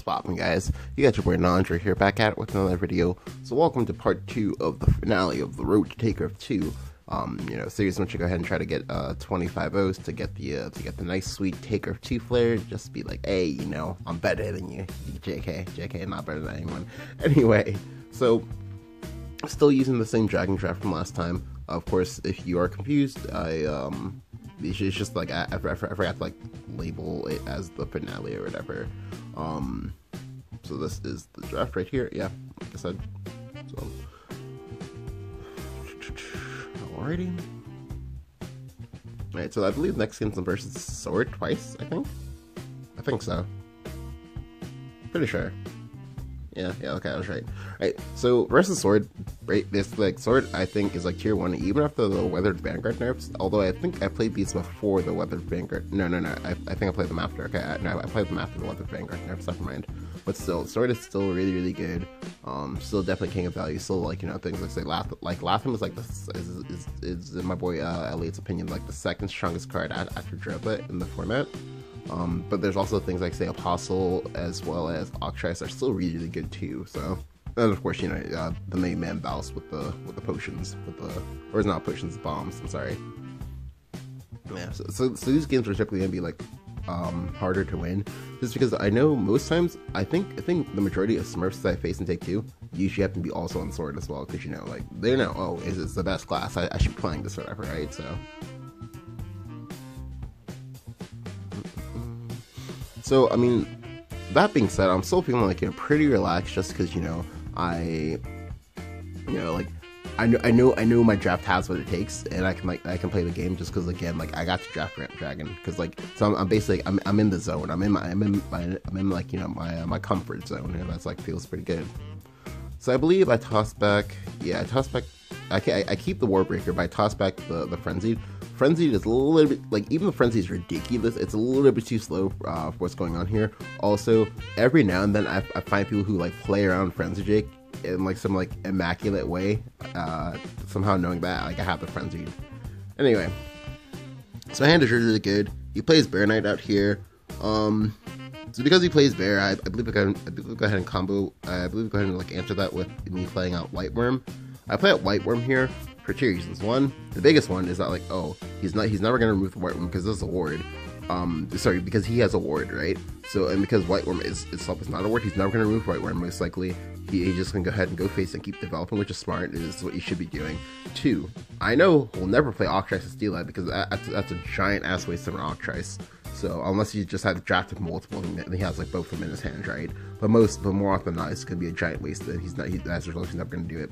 poppin', guys? You got your boy Nandra here, back at it with another video. So welcome to part 2 of the finale of the Road to Taker of 2. Series once you go ahead and try to get 25 O's to get the nice sweet Taker of 2 flare. Just be like, hey, I'm better than you. JK, not better than anyone. Anyway, so still using the same dragon draft from last time. Of course, if you are confused, it's just like I forgot to like label it as the finale or whatever. So this is the draft right here. Yeah, like I said. So alrighty. Alright, so I believe next game's versus Sword twice. I think so. Pretty sure. Yeah, okay, I was right. Alright, so versus Sword, right, this like Sword I think is like tier 1 even after the Weathered Vanguard nerfs, although I think I played these before the Weathered Vanguard. No, I think I played them after. Okay, I played them after the Weathered Vanguard nerfs, never mind. But still, Sword is still really good. Still definitely king of value, still like, things like say Latham is like this is in my boy Elliot's opinion like the second strongest card after Droplet in the format. But there's also things like, say, Apostle as well as Octrice are still really good too. So, and of course, the main man Baus with the potions, or it's not potions, bombs. I'm sorry. Yeah. So these games are typically gonna be like harder to win, just because I know most times I think the majority of Smurfs that I face in Take 2 usually have to be also on Sword as well, because like they know, oh, it's the best class. I should be playing this or whatever, right? So, I mean, that being said, I'm still feeling like pretty relaxed, just because I know my draft has what it takes, and I can play the game just because again I got to draft Ramp Dragon because so I'm basically I'm in the zone. I'm in my comfort zone, and that's like feels pretty good. So I believe I toss back. Yeah, I keep the Warbreaker, but I toss back the Frenzied. Frenzied is a little bit, like, even the Frenzy is ridiculous. It's a little bit too slow for what's going on here. Also, every now and then I find people who like play around Frenzy Jake in like some like immaculate way, somehow knowing that like I have the Frenzied. Anyway, so my hand is really good. He plays Bear Knight out here. So because he plays Bear, I believe we go ahead and combo. I believe we go ahead and like answer that with me playing out White Worm. I play out White Worm here for two reasons. One, the biggest one is that like, oh, he's never gonna remove the White Worm because there's a ward. Because he has a ward, right? So, and because White Worm itself is not a ward, he's never gonna remove White Worm. Most likely, he's just gonna go ahead and go face and keep developing, which is smart. It is what you should be doing. Two, I know he'll never play Octrice and Steelhead because that's a giant ass waste on Octrice. So unless you just have drafted multiple, and he has like both of them in his hand, right? But more often than not, it's gonna be a giant waste. And as a result, he's never gonna do it.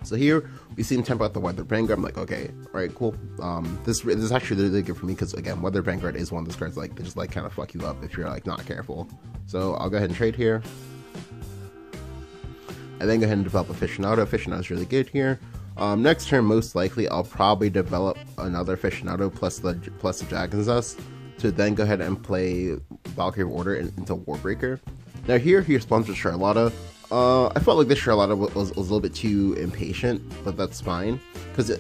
So here we see him tempo out the Weathered Vanguard. I'm like, okay, all right, cool. This is actually really good for me because again, Weathered Vanguard is one of those cards like that just like kind of fuck you up if you're like not careful. So I'll go ahead and trade here, and then go ahead and develop Aficionado. Aficionado is really good here. Next turn, most likely, I'll probably develop another Aficionado plus the Dragon's Nest to then go ahead and play Valkyrie of Order into Warbreaker. Now here he responds with Charlotta. I felt like this Charlotta was a little bit too impatient, but that's fine because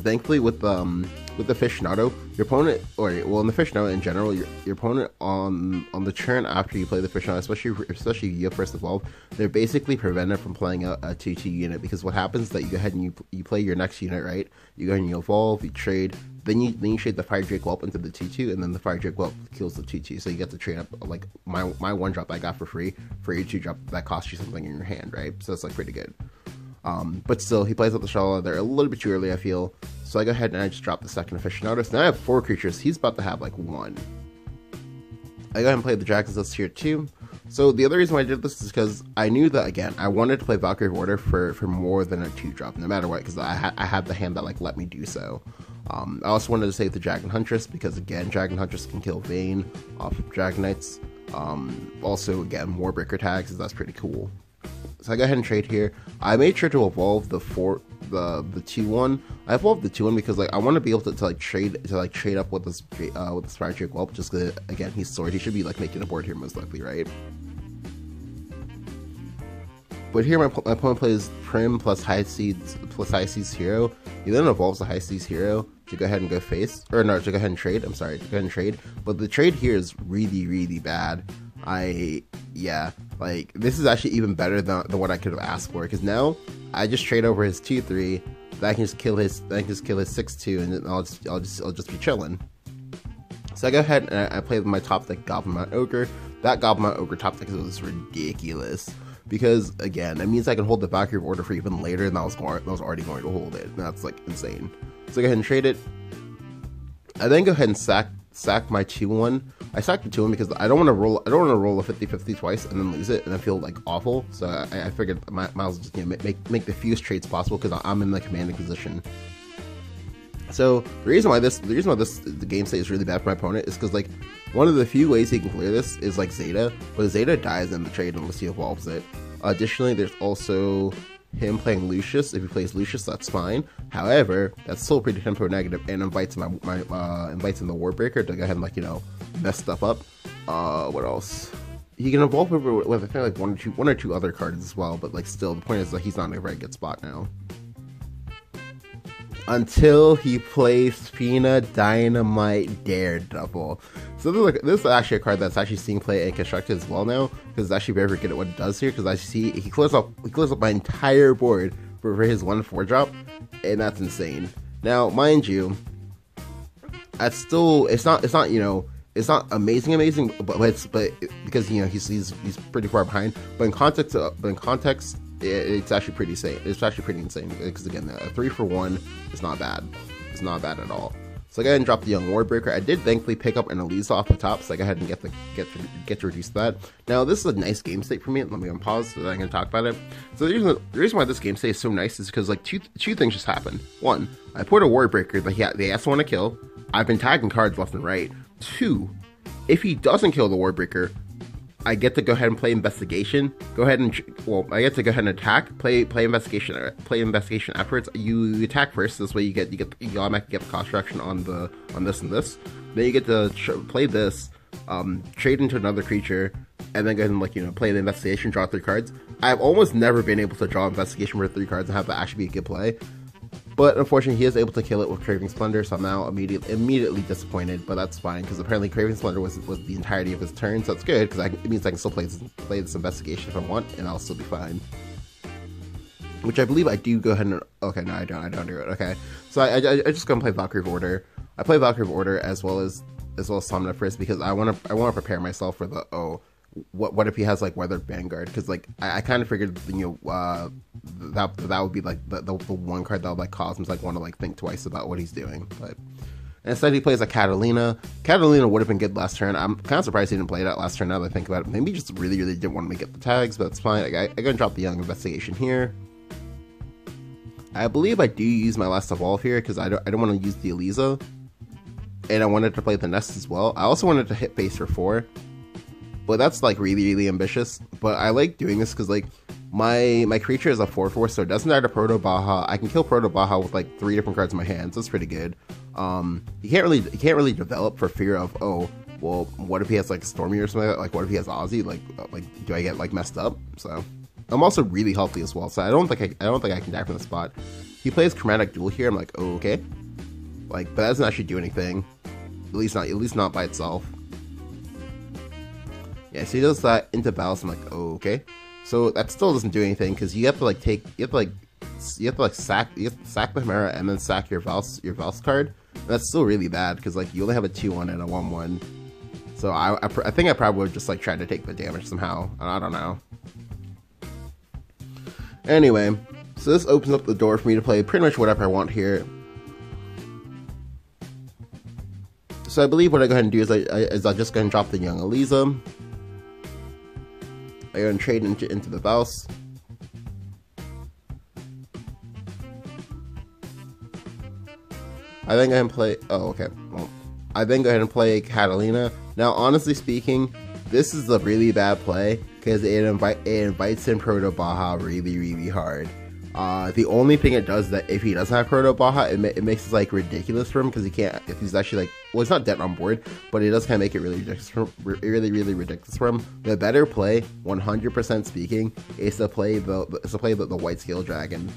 thankfully with the Aficionado, your opponent, in the Aficionado in general, your opponent on the turn after you play the Aficionado, especially you first evolve, they're basically prevented from playing a 2/2 unit, because what happens is that you go ahead and you play your next unit, right? You go ahead and you evolve, you trade. Then you trade the Fire Drake Whelp into the 2/2, and then the Fire Drake Whelp kills the 2/2. So you get to trade up like my one drop I got for free for your 2 drop that costs you something in your hand, right? So it's like pretty good. But still, he plays out the Charlotte there a little bit too early, I feel. So I go ahead and I just drop the second Aficionado. So now I have 4 creatures. He's about to have like 1. I go ahead and play the Dragon's Nest here too. So the other reason why I did this is because I knew that, again, I wanted to play Valkyrie of Order for more than a 2 drop, no matter what, because I had the hand that like let me do so. I also wanted to save the Dragon Huntress because, again, Dragon Huntress can kill Vayne off of Dragon Knights. Also, again, Warbreaker tags, that's pretty cool. So I go ahead and trade here. I made sure to evolve the 2/1. I evolved the 2/1 because like I want to be able to trade up with this Fire Drake Whelp, just because again he's Sword. He should be like making a board here most likely, right? But here my opponent plays Prim plus High Seas Hero. He then evolves the High Seas Hero to go ahead and go face, or no, to go ahead and trade. I'm sorry, to go ahead and trade. But the trade here is really bad. yeah, like this is actually even better than what I could have asked for, because now I just trade over his 2/3, then I can just kill his 6/2, and then I'll just be chilling. So I go ahead and I play with my top deck Goblin Mount Ogre. That Goblin Mount Ogre top deck was ridiculous, because again, it means I can hold the Valkyrie of Order for even later than I was already going to hold it, and that's like insane. So I go ahead and trade it. I then go ahead and sack my 2/1. I sacked the 2/1 because I don't want to roll a 50-50 twice and then lose it and then feel like awful. So I figured I might as well just make the fewest trades possible, because I'm in the commanding position. So the reason why the game state is really bad for my opponent is because like one of the few ways he can clear this is like Zeta, but Zeta dies in the trade unless he evolves it. Additionally, there's also him playing Lucius. If he plays Lucius, that's fine. However, that's still pretty tempo negative and invites in the Warbreaker to go ahead and, like, you know, mess stuff up. What else? He can evolve with I think like one or two other cards as well, but like still the point is that he's not in a very good spot now. Until he plays Fina Dynamite Daredevil. So this is actually a card that's actually seeing play and constructed as well now, because it's actually very good at what it does here, because I see he clears up my entire board for his 1/4 drop, and that's insane. Now, mind you, it's not you know, it's not amazing, but because, you know, he's pretty far behind. But in context, it's actually pretty insane. It's actually pretty insane, because again, a 3-for-1 is not bad. It's not bad at all. So I go ahead and drop the Young Warbreaker. I did thankfully pick up an Elisa off the top, so I go ahead and get to reduce that. Now this is a nice game state for me. Let me unpause so that I can talk about it. So the reason why this game state is so nice is because like two things just happened. One, I put a Warbreaker that they asked want to kill. I've been tagging cards left and right. Two, if he doesn't kill the Warbreaker, I get to go ahead and play Investigation. I get to go ahead and attack. Play Investigation. Play Investigation afterwards. You attack first. This way you automatically get the cost reduction on this and this. Then you get to play this, trade into another creature, and then go ahead and, like, you know, play the Investigation. Draw 3 cards. I've almost never been able to draw Investigation for 3 cards and have that actually be a good play. But unfortunately, he is able to kill it with Craving Splendor, so I'm now immediately disappointed. But that's fine, because apparently Craving Splendor was the entirety of his turn, so that's good, because it means I can still play this Investigation if I want, and I'll still be fine. Which I believe I do go ahead and... Okay, no, I don't do it. Okay, so I just go and play Valkyrie of Order. I play Valkyrie of Order as well as Somniferous, because I want to prepare myself for the what if he has like Weathered Vanguard, because like I kind of figured, you know, that would be like the one card that would like cause him to like want to like think twice about what he's doing. But instead he plays a Catalina. Catalina would have been good last turn. I'm kind of surprised he didn't play that last turn now that I think about it. Maybe he just really didn't want to get the tags, but it's fine. I go and drop the Young Investigation here. I believe I do use my last evolve here, because I don't want to use the Elisa, and I wanted to play the Nest as well. I also wanted to hit base for 4. But that's like really ambitious. But I like doing this because like my creature is a 4/4, so it doesn't die to Proto Baja. I can kill Proto Baja with like 3 different cards in my hand, so that's pretty good. He can't really develop for fear of, oh, well, what if he has like Stormy or something like that? Like, what if he has Ozzy? Like do I get like messed up? So I'm also really healthy as well, so I don't think I can die from the spot. He plays Chromatic Duel here. I'm like, oh, okay, like, but that doesn't actually do anything. At least not by itself. Yeah, so he does that into Ballast. I'm like, oh, okay. So that still doesn't do anything, because you have to sack the Chimera and then sack your Vals card. And that's still really bad, because like you only have a 2/1 and a 1/1. So I think I probably would just like try to take the damage somehow. I don't know. Anyway, so this opens up the door for me to play pretty much whatever I want here. So I believe what I go ahead and do is I'll just go and drop the Young Elisa. I go and trade into the Vals. I then go ahead and play... Oh, okay. Well, I then go ahead and play Catalina. Now, honestly speaking, this is a really bad play, because it invites in Proto Baja really hard. The only thing it does is that if he doesn't have Proto Baja, it makes it like ridiculous for him, because he can't, if he's actually like, well, it's not dead on board, but it does kind of make it really ridiculous really ridiculous for him. The better play, 100% speaking, is to play the White Scale Dragon.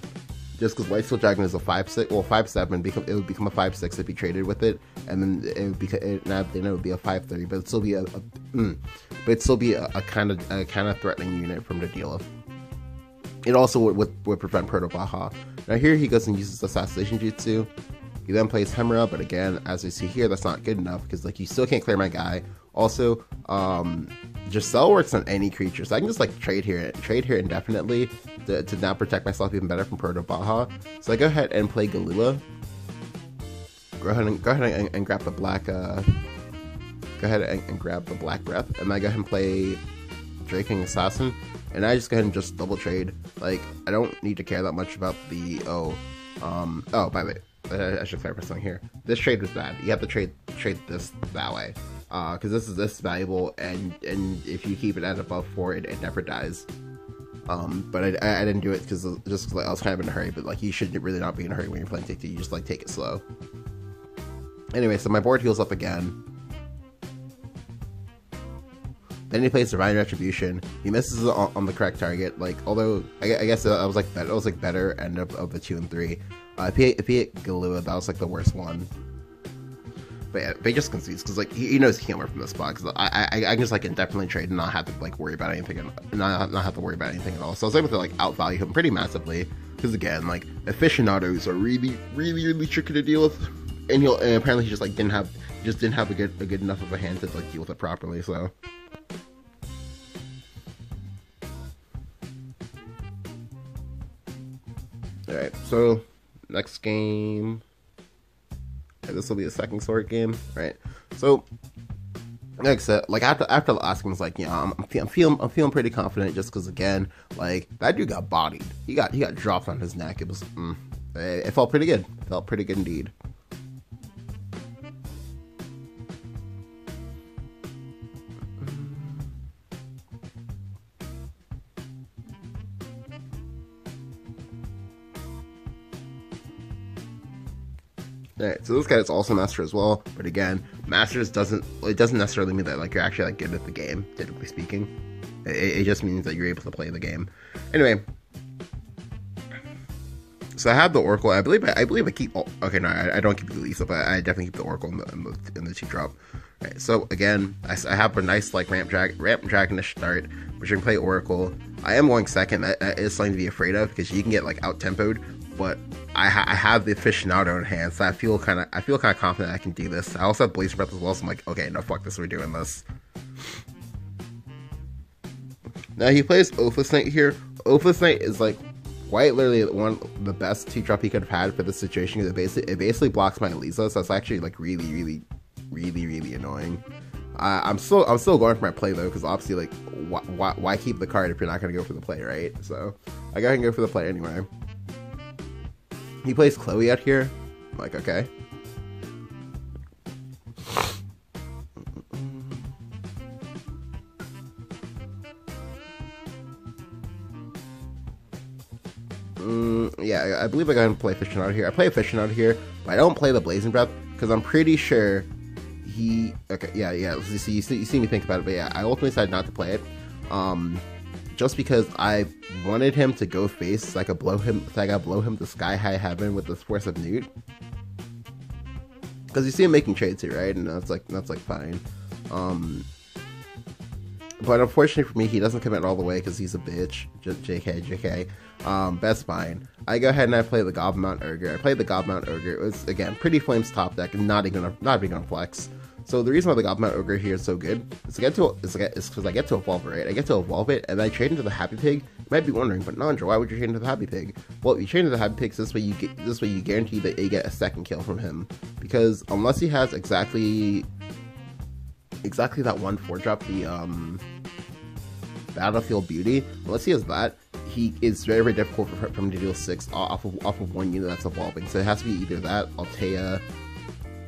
just because White Steel Dragon is a 5/6, well 5/7. It would become a 5/6 if you traded with it, and then it would be it would be a 5/3, but it'd still be a kind of threatening unit from the deal of. It also would prevent Proto Baja. Now here he goes and uses Assassination Jutsu. He then plays Hemera, but again, as we see here, that's not good enough because like you still can't clear my guy. Also, Giselle works on any creature, so I can just like trade here indefinitely to now protect myself even better from Proto Baja. So I go ahead and play Galula. Go ahead and grab the black. Go ahead and grab the Black Breath, and I go ahead and play Draking Assassin, and I just go ahead and just double trade. Like I don't need to care that much about the by the way, I should clarify something here. This trade was bad. You have to trade this that way. Because this is valuable, and if you keep it at above 4, it never dies. But I didn't do it because I was kind of in a hurry. But like you should really not be in a hurry when you're playing Take 2. You just like take it slow. Anyway, so my board heals up again. Then he plays Divine Retribution. He misses on the correct target. Like although I guess I was like better end of the 2 and 3. If he hit Galua, that was like the worst one. But yeah, they just concedes because like he knows humor from this spot. Because I can just like indefinitely trade and not have to like worry about anything, and not have to worry about anything at all. So I was able to like outvalue him pretty massively. Because again, like aficionados are really tricky to deal with, and apparently he just didn't have a good enough of a hand to like deal with it properly. So. All right, so next game. This will be the second sword game, right? So, like I said, like after the last one was like, yeah, I'm feeling pretty confident just because again, like that dude got bodied. He got dropped on his neck. It was, it felt pretty good. It felt pretty good indeed. Alright, so this guy is also Master as well, but again, Masters doesn't necessarily mean that like you're actually like good at the game, typically speaking. It just means that you're able to play the game. Anyway, so I have the Oracle. I believe I keep. Okay, no, I don't keep the Lisa, but I definitely keep the Oracle in the 2-drop. Right, so again, I have a nice like ramp dragonish start, which I can play Oracle. I am going second. That is something to be afraid of because you can get like out tempoed, but I have the aficionado in hand, so I feel kind of confident I can do this. I also have Blazing Breath as well, so I'm like, okay, no, fuck this, we're doing this. Now he plays Oathless Knight here. Oathless Knight is like quite literally one of the best 2-drop he could have had for this situation. It basically blocks my Elisa, so it's actually like really annoying. I'm still going for my play though, because obviously like why keep the card if you're not gonna go for the play, right? So I gotta go for the play anyway. He plays Chloe out here. I'm like, okay. Yeah, I believe I gotta play Aficionado here. I play Aficionado here, but I don't play the Blazing Breath because I'm pretty sure he. Okay, yeah. You see me think about it, but yeah, I ultimately decided not to play it. Just because I wanted him to go face, so I could blow him to sky high heaven with the Force of Newt. Because you see him making trades here, right? And that's like fine. But unfortunately for me, he doesn't commit all the way because he's a bitch. JK. That's fine. I go ahead and I play the Gobmount Ogre. I played the Gobmount Ogre. It was again pretty Flames top deck, and not even gonna flex. So the reason why the Gobmount Ogre here is so good is because I get to evolve it, right? I get to evolve it, and then I trade into the Happy Pig. You might be wondering, but Nandra, why would you trade into the Happy Pig? Well, you trade into the Happy Pig, so this way you guarantee that you get a second kill from him. Because unless he has exactly that 1/4-drop, the Battlefield Beauty, unless he has that, he is very difficult for him to deal 6 off of one unit that's evolving. So it has to be either that, Altea.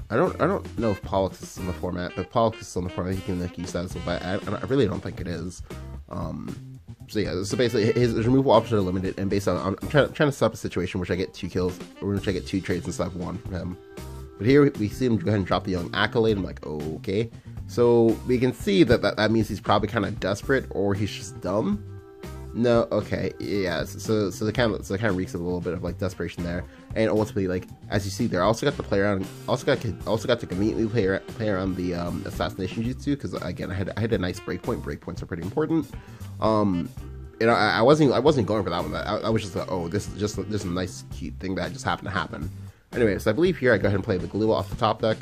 I don't know if Pollux is in the format, but Pollux is in the format. He can like use that as well, but I really don't think it is. So yeah, so basically his removal options are limited, and based on I'm trying to set up a situation which I get 2 kills, or which I get 2 trades instead of 1 from him. But here we see him go ahead and drop the Young Accolade. I'm like, okay. So we can see that means he's probably kind of desperate, or he's just dumb. No, okay, yeah. So the kind of reeks of a little bit of like desperation there, and ultimately, like as you see there, I also got to play around, also got to conveniently play around the assassination jutsu because again, I had a nice breakpoint. Breakpoints are pretty important. You know, I wasn't going for that one. I was just like, oh, this is a nice cute thing that just happened to happen. Anyway, so I believe here I go ahead and play the glue off the top deck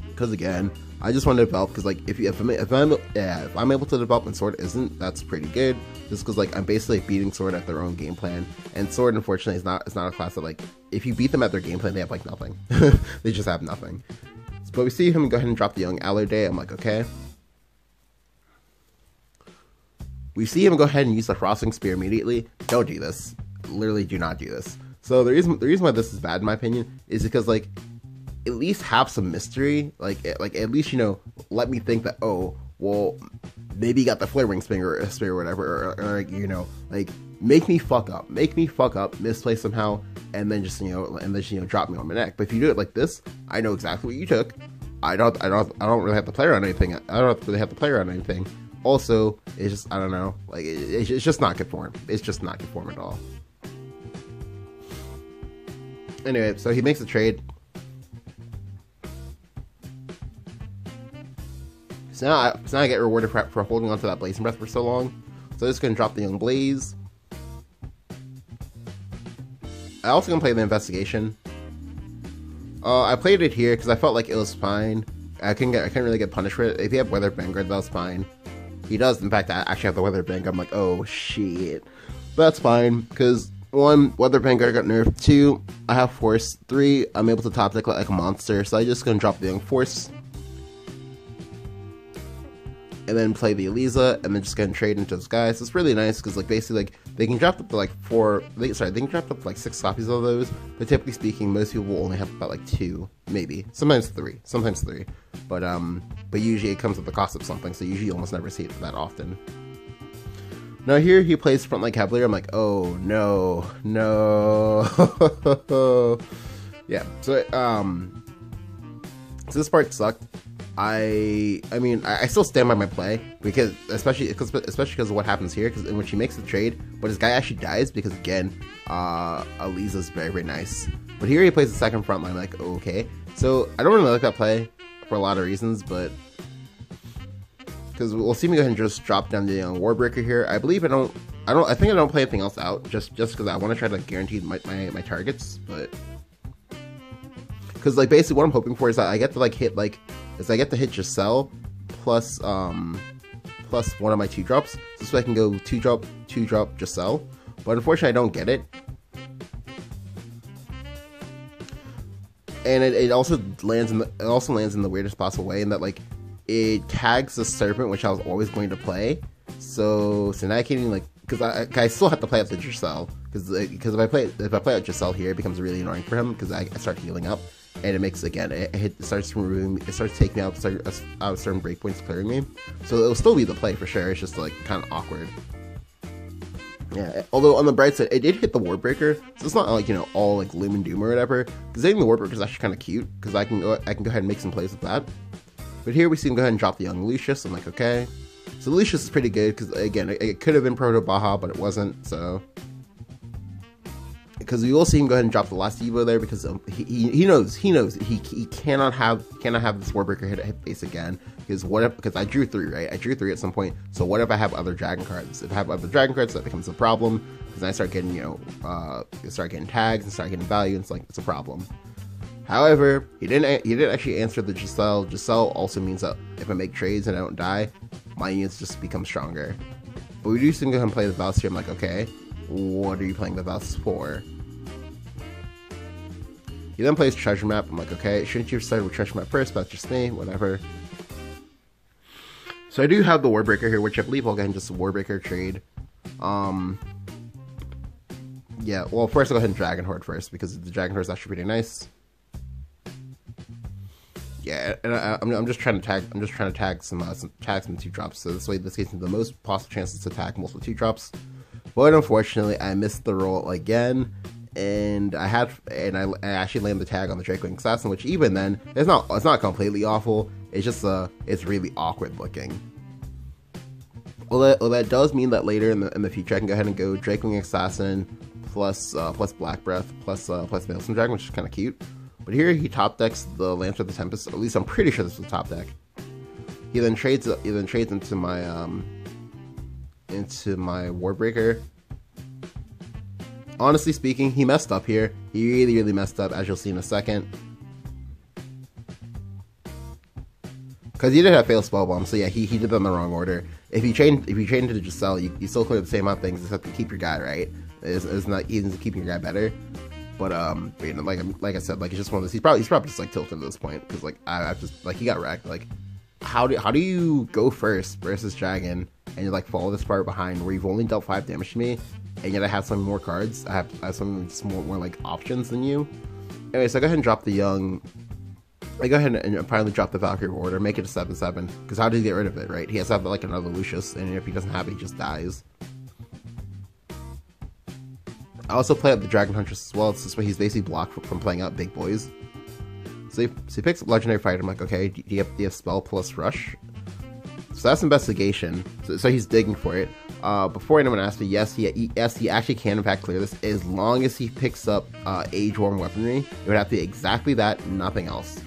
because again, I just want to develop because like if I'm able to develop and Sword isn't, that's pretty good. Just because like I'm basically beating Sword at their own game plan, and Sword unfortunately is not a class that like if you beat them at their game plan they have like nothing. They just have nothing. But we see him go ahead and drop the young Allarday. I'm like, okay. We see him go ahead and use the Frosting Spear immediately. Don't do this. Literally do not do this. So the reason why this is bad in my opinion is because like at least have some mystery, like at least, you know, let me think that, oh, well, maybe you got the Flare Wing Spear or whatever, or you know, like make me fuck up, misplay somehow, and then just, you know, drop me on my neck. But if you do it like this, I know exactly what you took. I don't really have to play around anything. I don't really have to play around anything. Also, it's just, I don't know, like it's just not good form. It's just not good form at all. Anyway, so he makes a trade. So now I get rewarded for holding onto that Blazing Breath for so long. So I'm just going to drop the Young Blaze. I also going to play the Investigation. I played it here because I felt like it was fine. I couldn't really get punished for it. If you have Weather Vanguard, that was fine. He does, in fact, I actually have the Weather Vanguard. I'm like, oh shit. But that's fine, because 1, Weather Vanguard got nerfed. 2, I have Force. 3, I'm able to top deck like a monster. So I'm just going to drop the Young Force. And then play the Eliza, and then just gonna trade into those guys. So it's really nice because like basically like they can drop up to like they can drop up to like 6 copies of those. But typically speaking, most people will only have about like 2, maybe, sometimes 3. But usually it comes at the cost of something. So usually you almost never see it that often. Now here he plays Front Line Cavalier. I'm like, oh no. Yeah. So this part sucked. I mean, I still stand by my play because especially because of what happens here. Because when she makes the trade, but his guy actually dies because again, Eliza's very nice. But here he plays the second front line. Like, okay, so I don't really like that play for a lot of reasons, but because we'll see me go ahead and just drop down the Warbreaker here. I believe I think I don't play anything else out just because I want to try to guarantee my targets, but because like basically what I'm hoping for is that I get to like hit Giselle plus one of my 2-drops, so this way I can go 2-drop Giselle. But unfortunately I don't get it. And it also lands in the weirdest possible way in that like it tags the Serpent, which I was always going to play. So now I can't even like, because I still have to play up the Giselle, because if I play out Giselle here, it becomes really annoying for him because I start healing up. And it makes, again, it starts taking out certain breakpoints, clearing me. So it'll still be the play for sure. It's just like kind of awkward. Yeah. Although on the bright side, it did hit the Warbreaker, so it's not like, you know, all like gloom and doom or whatever. Because hitting the Warbreaker is actually kind of cute because I can go ahead and make some plays with that. But here we see him go ahead and drop the young Lucius. I'm like, okay. So Lucius is pretty good because again, it could have been Proto Baja, but it wasn't. So. Because we will see him go ahead and drop the last Evo there because he knows he cannot have this Warbreaker hit base again, because I drew 3, right? I drew 3 at some point. So what if I have other dragon cards? If I have other dragon cards, that becomes a problem because then I start getting start getting tags and start getting value, and it's a problem. However, he didn't actually answer the Giselle. Giselle also means that if I make trades and I don't die, my units just become stronger. But we do see him go ahead and play the Valus here. I'm like, okay, what are you playing the Valus for? He then plays Treasure Map. I'm like, okay, shouldn't you have started with Treasure Map first? But that's just me, whatever. So I do have the Warbreaker here, which I believe I'll get into just a Warbreaker trade. Yeah, well, first I'll go ahead and Dragon Horde first, because the Dragon Horde is actually pretty nice. Yeah, and I'm just trying to tag some 2-drops, so this way this gives me the most possible chances to tag multiple 2-drops. But unfortunately, I missed the roll again. And I actually landed the tag on the Dracowing Assassin, which even then, it's not completely awful. It's just it's really awkward looking. Well, that does mean that later in the future I can go ahead and go Dracewing Assassin plus Black Breath plus Maelstrom Dragon, which is kind of cute. But here he top decks the Lance of the Tempest. At least I'm pretty sure this was top deck. He then trades into my Warbreaker. Honestly speaking, he messed up here. He really messed up, as you'll see in a second. Because he did have Fail Spellbomb, so yeah, he did them in the wrong order. If you train into Giselle, you still clear the same amount of things, except to keep your guy, right? It's not even keeping your guy better. But you know, like I said, like it's just one of those. He's probably just like tilted at this point, because like I just like he got wrecked. Like how do you go first versus Dragon and you like follow this part behind where you've only dealt 5 damage to me, and yet I have some more cards. I have some more like options than you. Anyway, so I go ahead and drop the young. I go ahead and finally drop the Valkyrie Order, make it a 7/7, because how do you get rid of it, right? He has to have like another Lucius, and if he doesn't have it, he just dies. I also play up the Dragon Huntress as well. It's this way he's basically blocked from playing out big boys. So he picks up Legendary Fighter. I'm like, okay, do you have Spell plus Rush? So that's Investigation. So he's digging for it. Before anyone asks me, yes, he actually can in fact clear this, as long as he picks up Age-Worn Weaponry. It would have to be exactly that, nothing else.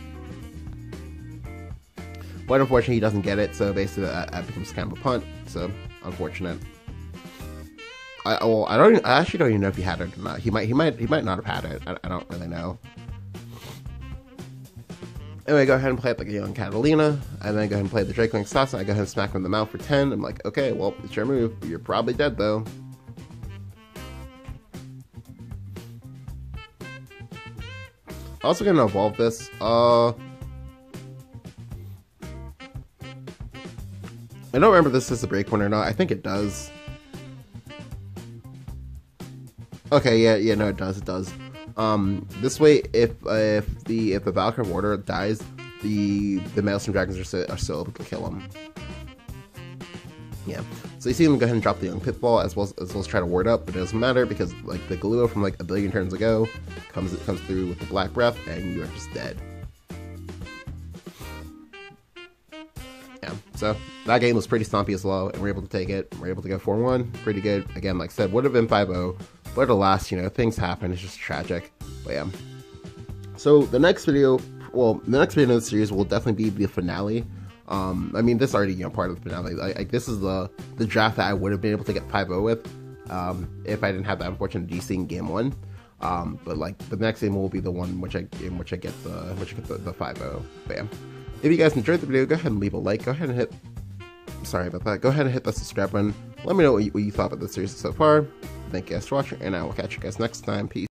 But unfortunately, he doesn't get it, so basically that becomes kind of a punt. So unfortunate. I actually don't even know if he had it or not. He might not have had it. I don't really know. Anyway, go ahead and play up like a young Catalina, and then go ahead and play the Dracewing Assassin. I go ahead and smack him in the mouth for 10. I'm like, okay, well, it's your move. You're probably dead though. Also gonna evolve this. I don't remember if this is a breakpoint or not. I think it does. Okay, yeah, no, it does. This way, if the Valkyrie Warder dies, the Maelstrom Dragons are still able to kill him. Yeah. So you see him go ahead and drop the young Pitfall as well as try to ward up, but it doesn't matter because like the Galua from like a billion turns ago comes through with the Black Breath, and you are just dead. Yeah, so that game was pretty stompy as well, and we're able to take it. We're able to go 4-1, pretty good. Again, like I said, would have been 5-0, but alas, you know, things happen. It's just tragic. But yeah. So the next video, in the series will definitely be the finale. I mean, this is already, you know, part of the finale. Like this is the draft that I would have been able to get 5-0 with, if I didn't have that unfortunate DC in game 1. But like the next game will be the one in which I get the 5-0. But yeah. If you guys enjoyed the video, go ahead and leave a like. Go ahead and hit. Sorry about that. Go ahead and hit the subscribe button. Let me know what you thought about the series so far. Thank you guys for watching, and I will catch you guys next time. Peace.